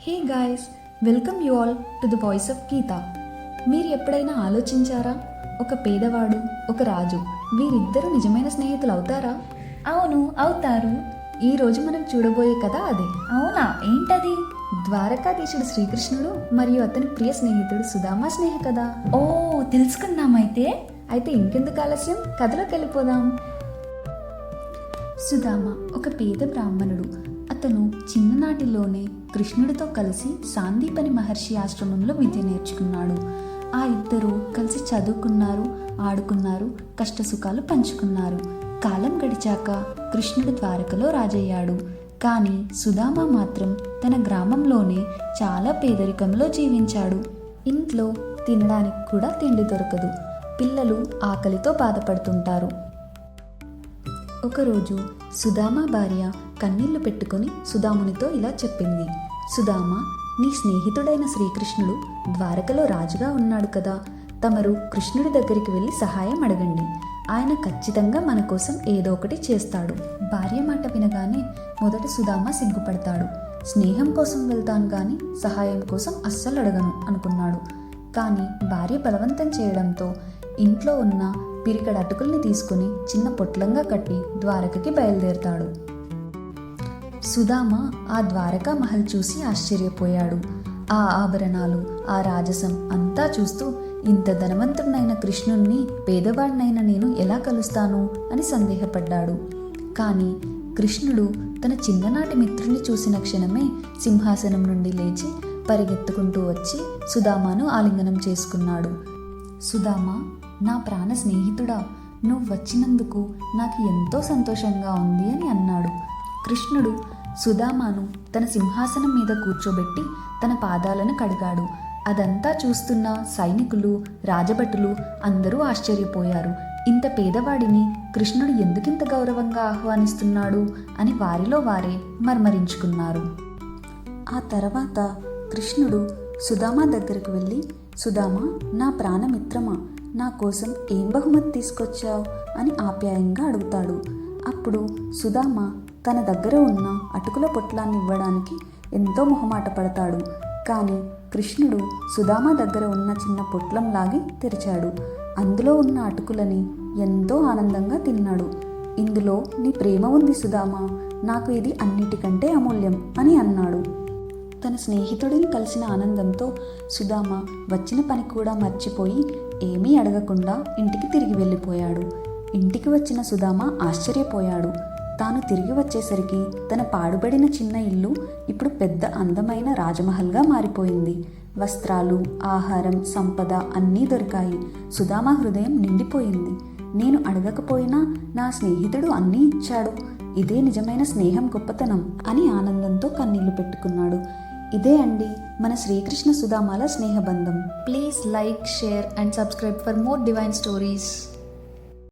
Hey guys, welcome you all to the voice of Geetha. మీరు ఎప్పుడైనా ఆలోచించారా, ఒక పేదవాడు ఒక రాజు వీరిద్దరూ నిజమైన స్నేహితులు అవుతారా? అవును, అవుతారు. ఈరోజు మనం చూడబోయే కథ అదే. అవునా, ఏంటది? ద్వారకాధీశుడు శ్రీకృష్ణుడు మరియు అతని ప్రియ స్నేహితుడు సుదామా స్నేహ కథ. ఓ, తెలుసుకుందామైతే. అయితే ఇంకెందుకు ఆలస్యం, కథలోకి వెళ్ళిపోదాం. సుదామ ఒక పేద బ్రాహ్మణుడు. అతను చిన్ననాటిలోనే కృష్ణుడితో కలిసి సాందీపని మహర్షి ఆశ్రమంలో విద్య నేర్చుకున్నాడు. ఆ ఇద్దరూ కలిసి చదువుకున్నారు, ఆడుకున్నారు, కష్టసుఖాలు పంచుకున్నారు. కాలం గడిచాక కృష్ణుడు ద్వారకలో రాజయ్యాడు. కానీ సుదామ మాత్రం తన గ్రామంలోనే చాలా పేదరికంలో జీవించాడు. ఇంట్లో తినడానికి కూడా తిండి దొరకదు. పిల్లలు ఆకలితో బాధపడుతుంటారు. ఒకరోజు సుదామ భార్య కన్నీళ్లు పెట్టుకుని సుదామునితో ఇలా చెప్పింది. సుదామ, నీ స్నేహితుడైన శ్రీకృష్ణుడు ద్వారకలో రాజుగా ఉన్నాడు కదా, తమరు కృష్ణుడి దగ్గరికి వెళ్ళి సహాయం అడగండి. ఆయన ఖచ్చితంగా మన కోసం ఏదో ఒకటి చేస్తాడు. భార్య మాట వినగానే మొదట సుదామ సిగ్గుపడతాడు. స్నేహం కోసం వెళ్తాను కానీ సహాయం కోసం అస్సలు అడగను అనుకున్నాడు. కానీ భార్య బలవంతం చేయడంతో ఇంట్లో ఉన్న పిరికడ అటుకుల్ని తీసుకుని చిన్న పొట్లంగా కట్టి ద్వారకకి బయలుదేరతాడు. సుదామ ఆ ద్వారకా మహల్ చూసి ఆశ్చర్యపోయాడు. ఆ ఆభరణాలు, ఆ రాజసం అంతా చూస్తూ ఇంత ధనవంతుడినైన కృష్ణుణ్ణి పేదవాడినైన నేను ఎలా కలుస్తాను అని సందేహపడ్డాడు. కానీ కృష్ణుడు తన చిన్ననాటి మిత్రుడిని చూసిన క్షణమే సింహాసనం నుండి లేచి పరిగెత్తుకుంటూ వచ్చి సుదామను ఆలింగనం చేసుకున్నాడు. సుదామ, నా ప్రాణ స్నేహితుడా, నువ్వు వచ్చినందుకు నాకు ఎంతో సంతోషంగా ఉంది అని అన్నాడు. కృష్ణుడు సుదామను తన సింహాసనం మీద కూర్చోబెట్టి తన పాదాలను కడిగాడు. అదంతా చూస్తున్న సైనికులు, రాజభటులు అందరూ ఆశ్చర్యపోయారు. ఇంత పేదవాడిని కృష్ణుడు ఎందుకింత గౌరవంగా ఆహ్వానిస్తున్నాడు అని వారిలో వారే మర్మరించుకున్నారు. ఆ తర్వాత కృష్ణుడు సుదామ దగ్గరకు వెళ్ళి, సుదామ, నా ప్రాణమిత్రమా, నా కోసం ఏం బహుమతి తీసుకొచ్చావు అని ఆప్యాయంగా అడుగుతాడు. అప్పుడు సుదామ తన దగ్గర ఉన్న అటుకుల పొట్లాన్ని ఇవ్వడానికి ఎంతో మొహమాట పడతాడు. కానీ కృష్ణుడు సుదామ దగ్గర ఉన్న చిన్న పొట్లం లాగి తెరిచాడు. అందులో ఉన్న అటుకులని ఎంతో ఆనందంగా తిన్నాడు. ఇందులో నీ ప్రేమ ఉంది సుదామ, నాకు ఇది అన్నిటికంటే అమూల్యం అని అన్నాడు. తన స్నేహితుడిని కలిసిన ఆనందంతో సుదామ వచ్చిన పని కూడా మర్చిపోయి ఏమీ అడగకుండా ఇంటికి తిరిగి వెళ్ళిపోయాడు. ఇంటికి వచ్చిన సుదామ ఆశ్చర్యపోయాడు. తాను తిరిగి వచ్చేసరికి తన పాడుబడిన చిన్న ఇల్లు ఇప్పుడు పెద్ద అందమైన రాజమహల్గా మారిపోయింది. వస్త్రాలు, ఆహారం, సంపద అన్నీ దొరికాయి. సుదామ హృదయం నిండిపోయింది. నేను అడగకపోయినా నా స్నేహితుడు అన్నీ ఇచ్చాడు, ఇదే నిజమైన స్నేహం గొప్పతనం అని ఆనందంతో కన్నీళ్లు పెట్టుకున్నాడు. ఇదే అండి మన శ్రీకృష్ణ సుదామాల స్నేహబంధం. Please like, share and subscribe for more divine stories.